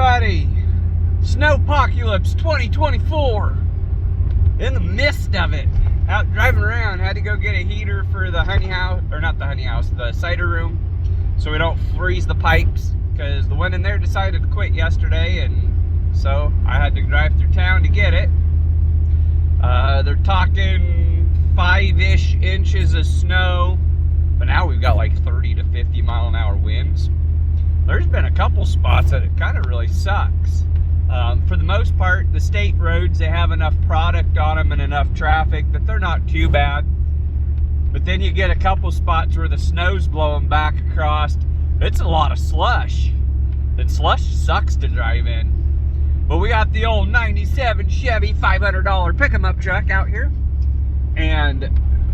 everybody! Snowpocalypse 2024. In the midst of it. Out driving around. Had to go get a heater for the honey house, or not the honey house, the cider room, so we don't freeze the pipes, because the one in there decided to quit yesterday, and so I had to drive through town to get it. They're talking 5-ish inches of snow, but now we've got like 30 to 50 mile an hour winds. There's been a couple spots that it kind of really sucks. For the most part, the state roads, they have enough product on them and enough traffic that they're not too bad. But then you get a couple spots where the snow's blowing back across. It's a lot of slush. And slush sucks to drive in. But we got the old 97 Chevy $500 pick-em-up truck out here. And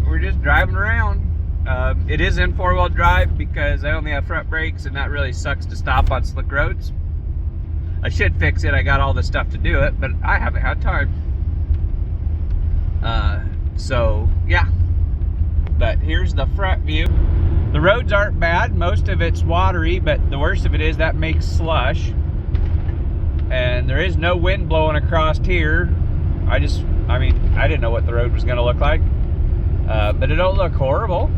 we're just driving around. It is in four-wheel drive because I only have front brakes, and that really sucks to stop on slick roads. I should fix it. I got all the stuff to do it, but I haven't had time. So yeah. But here's the front view. The roads aren't bad. Most of it's watery, but the worst of it is that makes slush. And there is no wind blowing across here. I didn't know what the road was going to look like. But it don't look horrible.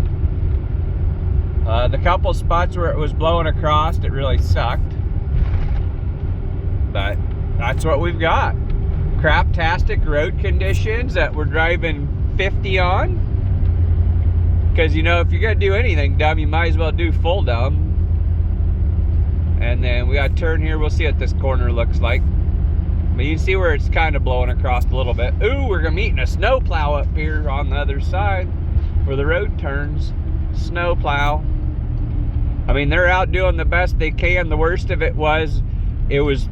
The couple spots where it was blowing across, it really sucked. But that's what we've got. Craptastic road conditions that we're driving 50 on. Because, you know, if you're going to do anything dumb, you might as well do full dumb. And then we got to turn here. We'll see what this corner looks like. But you can see where it's kind of blowing across a little bit. Ooh, we're going to meet in a snowplow up here on the other side where the road turns. Snowplow. I mean, they're out doing the best they can. The worst of it was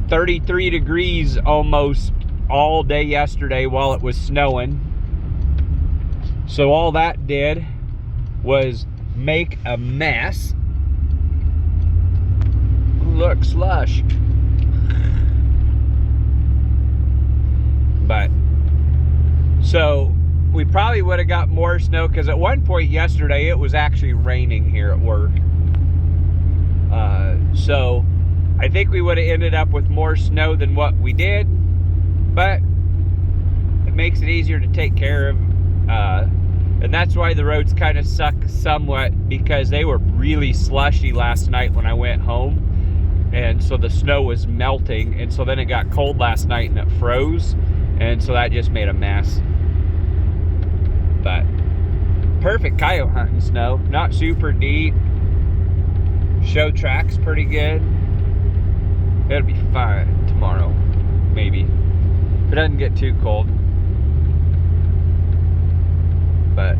33 degrees almost all day yesterday while it was snowing. So all that did was make a mess. Look, slush. But so we probably would have got more snow, because at one point yesterday it was actually raining here at work. So I think we would have ended up with more snow than what we did, but it makes it easier to take care of. And that's why the roads kind of suck somewhat, because they were really slushy last night when I went home. And so the snow was melting, and so then it got cold last night and it froze. And so that just made a mess. But perfect coyote hunting snow. Not super deep. Show track's pretty good. It'll be fine tomorrow, maybe. If it doesn't get too cold. But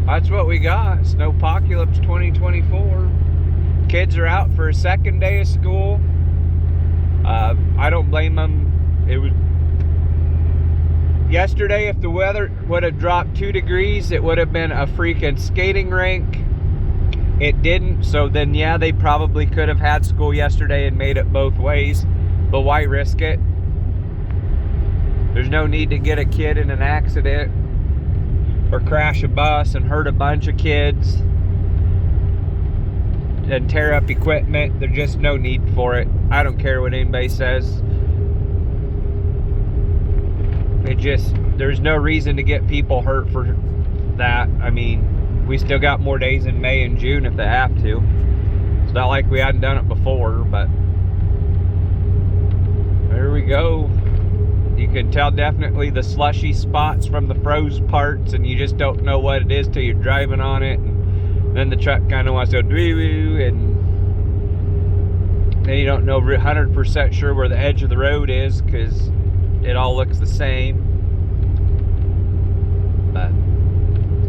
that's what we got. Snowpocalypse 2024. Kids are out for a second day of school. I don't blame them. It was yesterday, if the weather would have dropped 2 degrees, it would have been a freaking skating rink. It didn't, so then yeah, they probably could have had school yesterday and made it both ways, but why risk it? There's no need to get a kid in an accident or crash a bus and hurt a bunch of kids and tear up equipment. There's just no need for it. I don't care what anybody says. There's no reason to get people hurt for that. I mean, we still got more days in May and June if they have to. It's not like we hadn't done it before, but there we go. You can tell definitely the slushy spots from the froze parts, and you just don't know what it is till you're driving on it. And then the truck kind of wants to go doo-doo, and then you don't know 100% sure where the edge of the road is, because it all looks the same. But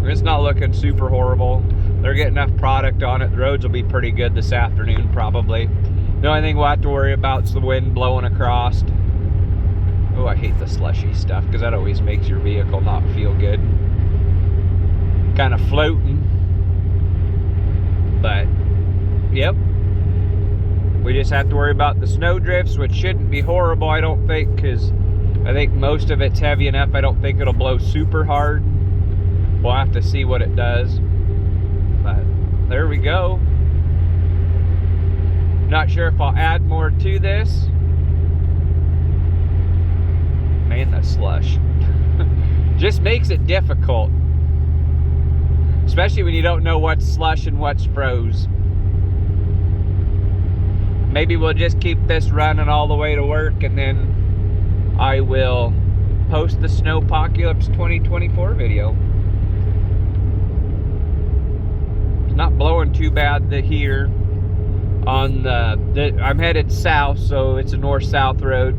it's not looking super horrible. They're getting enough product on it. The roads will be pretty good this afternoon probably. The only thing we'll have to worry about is the wind blowing across. Oh, I hate the slushy stuff, because that always makes your vehicle not feel good. Kind of floating. But yep, we just have to worry about the snow drifts, which shouldn't be horrible, I don't think, because I think most of it's heavy enough. I don't think it'll blow super hard. We'll have to see what it does. But there we go. Not sure if I'll add more to this. man, that slush. Just makes it difficult. Especially when you don't know what's slush and what's froze. Maybe we'll just keep this running all the way to work, and then I will post the Snowpocalypse 2024 video. It's not blowing too bad here. On I'm headed south, so it's a north-south road,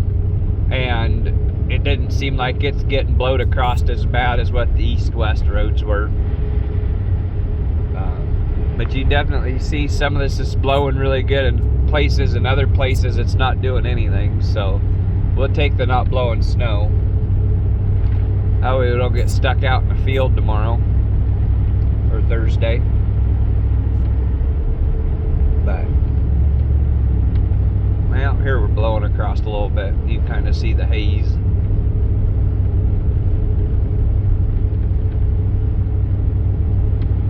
and it didn't seem like it's getting blowed across as bad as what the east-west roads were. But you definitely see some of this is blowing really good in places, and other places it's not doing anything. So we'll take the not blowing snow. That way we don't get stuck out in the field tomorrow or Thursday. But well, here we're blowing across a little bit. You can kind of see the haze.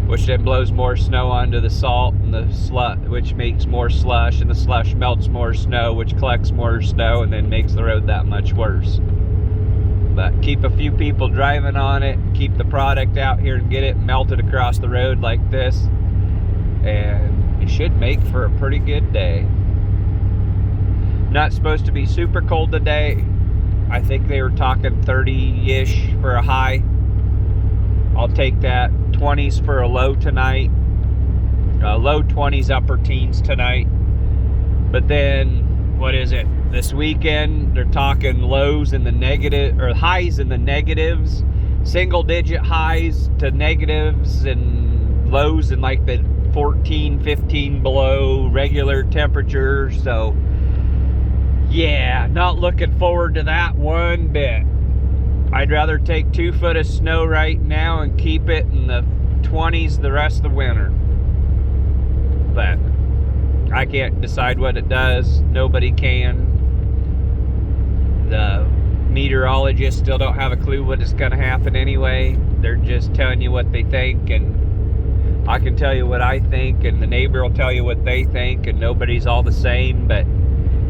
Which then blows more snow onto the salt and the slush, which makes more slush, and the slush melts more snow, which collects more snow and then makes the road that much worse. But keep a few people driving on it, keep the product out here and get it melted across the road like this, and it should make for a pretty good day. Not supposed to be super cold today. I think they were talking 30-ish for a high. I'll take that. 20s for a low tonight. Low 20s, upper teens tonight. But then, what is it? This weekend, they're talking lows in the negative, or highs in the negatives. Single-digit highs to negatives, and lows in like the 14, 15 below regular temperature. So, yeah, not looking forward to that one bit. I'd rather take 2 foot of snow right now and keep it in the 20s the rest of the winter. But I can't decide what it does. Nobody can. The meteorologists still don't have a clue what is going to happen anyway. They're just telling you what they think, and I can tell you what I think, and the neighbor will tell you what they think, and nobody's all the same, but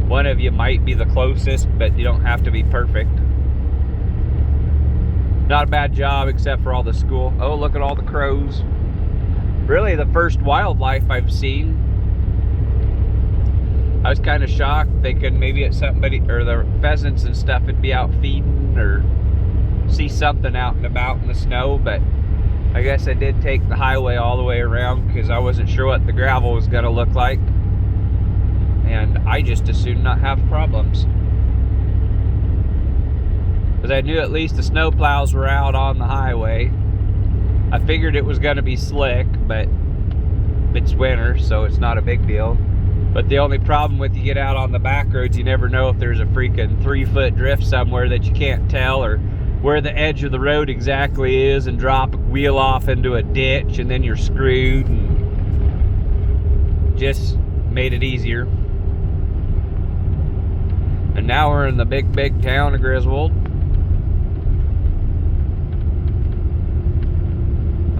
one of you might be the closest, but you don't have to be perfect. Not a bad job, except for all the school. Oh, look at all the crows. Really the first wildlife I've seen. I was kind of shocked, thinking maybe it's somebody, or the pheasants and stuff would be out feeding, or see something out and about in the snow, but I guess I did take the highway all the way around because I wasn't sure what the gravel was going to look like. And I just assumed not have problems. Because I knew at least the snow plows were out on the highway. I figured it was going to be slick, but it's winter, so it's not a big deal. But the only problem with you get out on the back roads, you never know if there's a freaking 3-foot drift somewhere that you can't tell, or where the edge of the road exactly is, and drop a wheel off into a ditch, and then you're screwed. And just made it easier. And now we're in the big town of Griswell.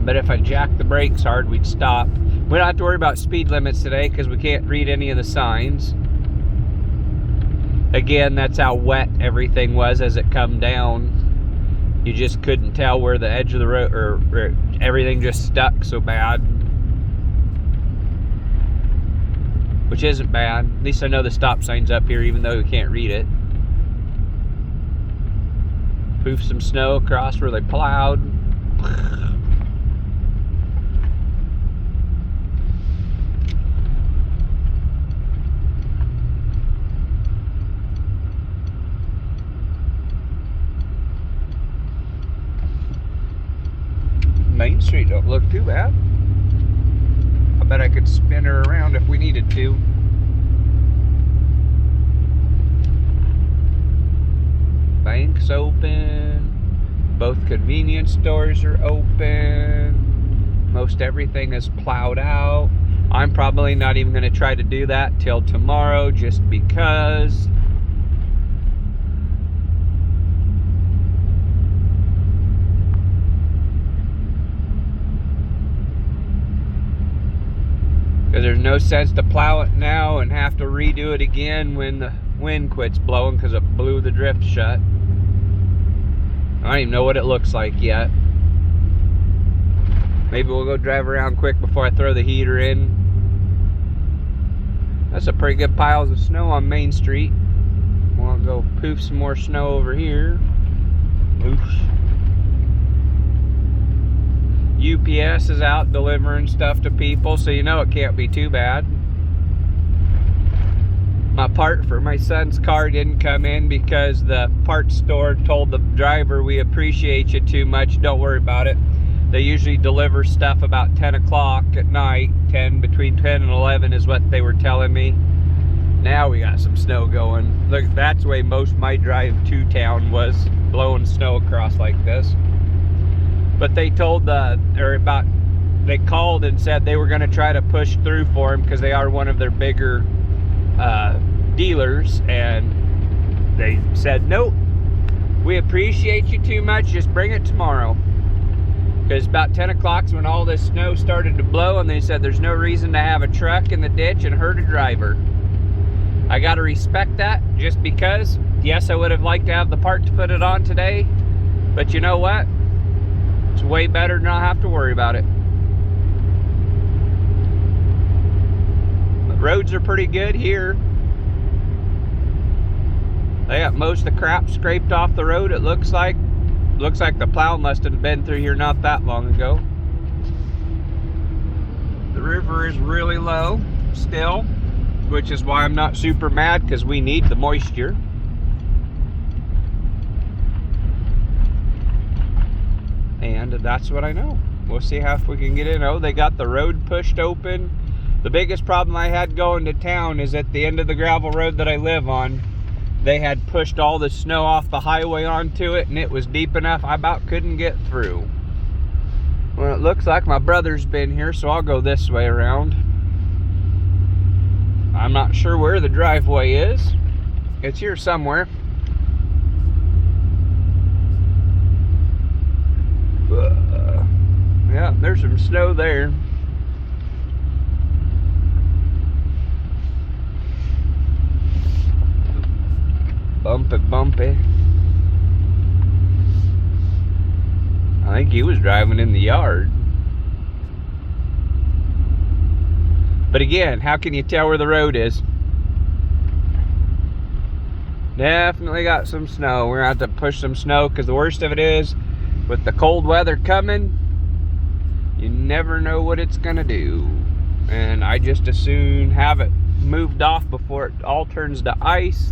But if I jacked the brakes hard, we'd stop. We don't have to worry about speed limits today because we can't read any of the signs. Again, that's how wet everything was as it come down. You just couldn't tell where the edge of the road, or everything just stuck so bad. Which isn't bad. At least I know the stop sign's up here even though we can't read it. Poof some snow across where they plowed. Main Street don't look too bad. I bet I could spin her around if we needed to. Bank's open. Both convenience stores are open. Most everything is plowed out. I'm probably not even going to try to do that till tomorrow just because. Because there's no sense to plow it now and have to redo it again when the wind quits blowing because it blew the drift shut. I don't even know what it looks like yet. Maybe we'll go drive around quick before I throw the heater in. That's a pretty good piles of snow on Main Street. We'll go poof some more snow over here. Oof. UPS is out delivering stuff to people, so you know it can't be too bad. My part for my son's car didn't come in because the parts store told the driver, we appreciate you too much, don't worry about it. They usually deliver stuff about 10 o'clock at night. Between 10 and 11 is what they were telling me. Now we got some snow going. Look, that's the way most of my drive to town was, blowing snow across like this. But they told they called and said they were going to try to push through for him because they are one of their bigger dealers, and they said, nope, we appreciate you too much, just bring it tomorrow. Because about 10 o'clock is when all this snow started to blow, and they said there's no reason to have a truck in the ditch and hurt a driver. I got to respect that, just because, yes, I would have liked to have the part to put it on today, but you know what? It's way better to not have to worry about it. The roads are pretty good here. They got most of the crap scraped off the road, it looks like. Looks like the plow must have been through here not that long ago. The river is really low still, which is why I'm not super mad, because we need the moisture. And that's what I know. We'll see how if we can get in. Oh, they got the road pushed open. The biggest problem I had going to town is at the end of the gravel road that I live on, they had pushed all the snow off the highway onto it, and it was deep enough I about couldn't get through. Well, it looks like my brother's been here, so I'll go this way around. I'm not sure where the driveway is. It's here somewhere. Yeah, there's some snow there. Bumpy, bumpy. I think he was driving in the yard. But again, how can you tell where the road is? Definitely got some snow. We're gonna have to push some snow, because the worst of it is, with the cold weather coming, you never know what it's gonna do. And I just as soon have it moved off before it all turns to ice.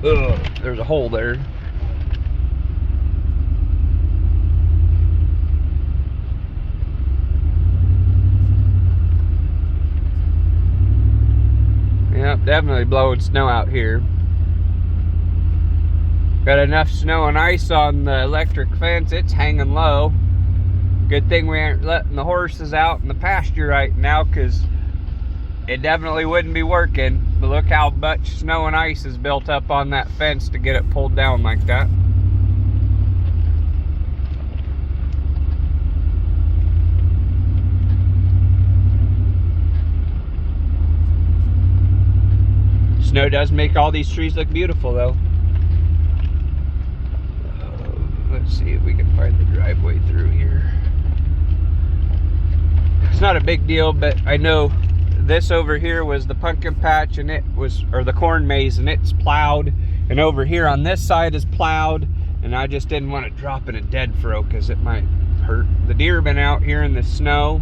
Ugh, there's a hole there. Yep, definitely blowing snow out here. Got enough snow and ice on the electric fence, it's hanging low. Good thing we aren't letting the horses out in the pasture right now, because it definitely wouldn't be working. But look how much snow and ice is built up on that fence to get it pulled down like that. Snow does make all these trees look beautiful though. Let's see if we can find the driveway through here. It's not a big deal, but I know this over here was the pumpkin patch, and it was, or the corn maze, and it's plowed. And over here on this side is plowed, and I just didn't want to drop in a dead furrow because it might hurt. The deer have been out here in the snow.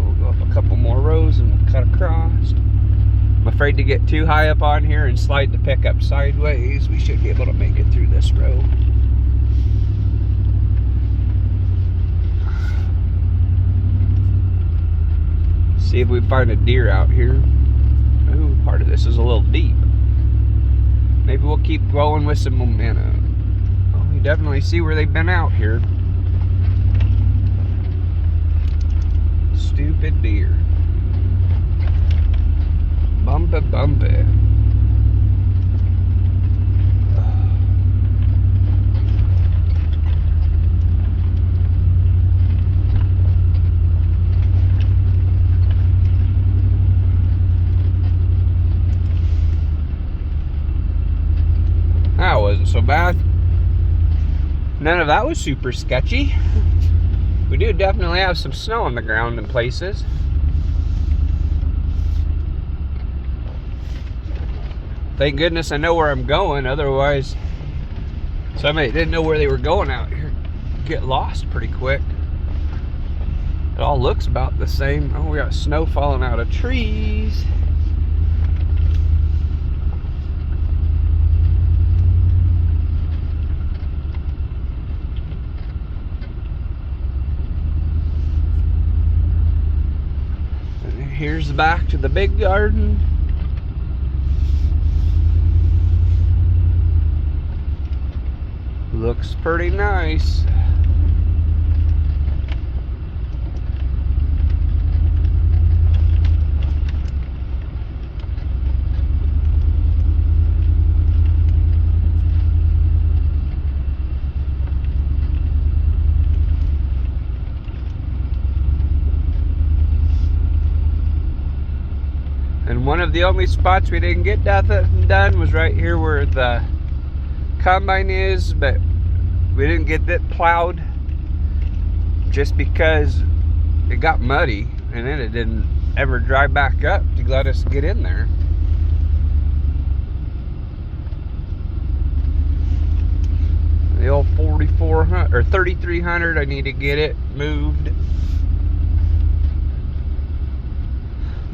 We'll go up a couple more rows and we'll cut across. I'm afraid to get too high up on here and slide the pickup sideways. We should be able to make it through this row. See if we find a deer out here. Ooh, part of this is a little deep. Maybe we'll keep going with some momentum. Oh, we definitely see where they've been out here. Stupid deer. Bumpy, bumpy. bad. None of that was super sketchy. We do definitely have some snow on the ground in places. Thank goodness I know where I'm going, otherwise somebody didn't know where they were going out here. Get lost pretty quick. It all looks about the same. Oh, we got snow falling out of trees. And here's back to the big garden. Looks pretty nice. And one of the only spots we didn't get nothing done was right here where the combine is, but we didn't get that plowed just because it got muddy and then it didn't ever dry back up to let us get in there. The old 4400 or 3300, I need to get it moved.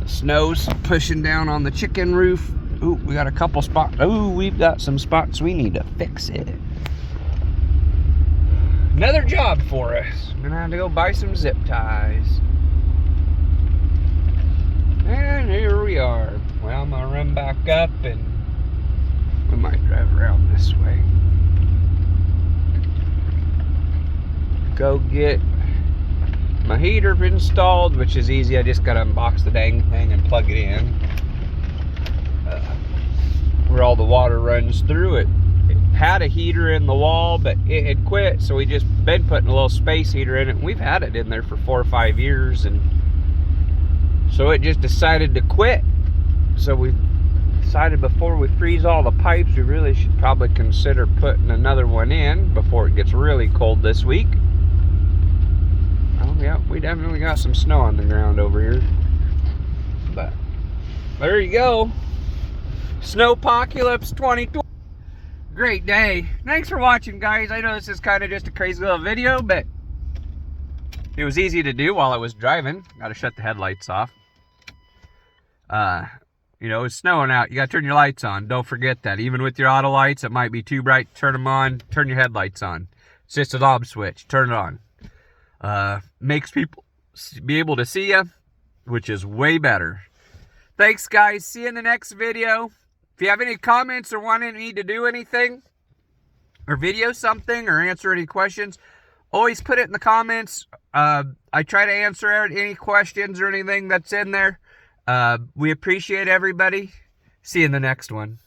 The snow's pushing down on the chicken roof. Ooh, we got a couple spots. Ooh, we've got some spots we need to fix it. Another job for us. I'm gonna have to go buy some zip ties. And here we are. Well, I'm gonna run back up and we might drive around this way. Go get my heater installed, which is easy. I just gotta unbox the dang thing and plug it in. Where all the water runs through it. It had a heater in the wall, but it had quit, so we just been putting a little space heater in it, and we've had it in there for 4 or 5 years, and so it just decided to quit. So we decided before we freeze all the pipes, we really should probably consider putting another one in before it gets really cold this week. Oh yeah, we definitely got some snow on the ground over here, but there you go. Snowpocalypse 2020. Great day. Thanks for watching, guys. I know this is kind of just a crazy little video, but it was easy to do while I was driving. Got to shut the headlights off. You know, it's snowing out. You got to turn your lights on. Don't forget that. Even with your auto lights, it might be too bright. Turn them on. Turn your headlights on. It's just a knob switch. Turn it on. Makes people be able to see you, which is way better. Thanks, guys. See you in the next video. If you have any comments or wanting me to do anything, or video something, or answer any questions, always put it in the comments. I try to answer any questions or anything that's in there. We appreciate everybody. See you in the next one.